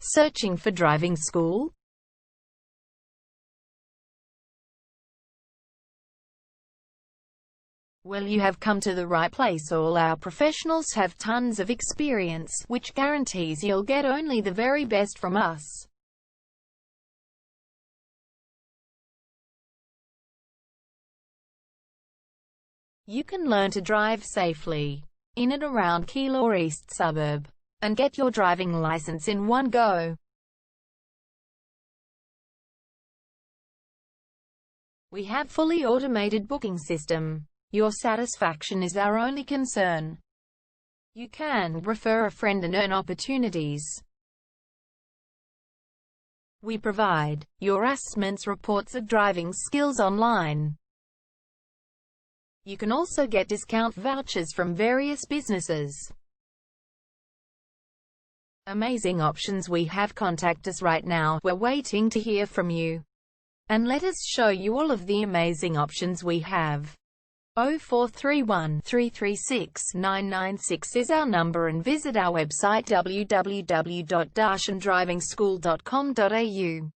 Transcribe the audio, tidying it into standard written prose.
Searching for driving school? Well, you have come to the right place. All our professionals have tons of experience, which guarantees you'll get only the very best from us. You can learn to drive safely in and around Keilor East suburb, and get your driving license in one go. We have fully automated booking system. Your satisfaction is our only concern. You can refer a friend and earn opportunities. We provide your assessments reports of driving skills online. You can also get discount vouchers from various businesses. Amazing options we have. Contact us right now. We're waiting to hear from you. And let us show you all of the amazing options we have. 0431 336 996 is our number, and visit our website www.darshandrivingschool.com.au.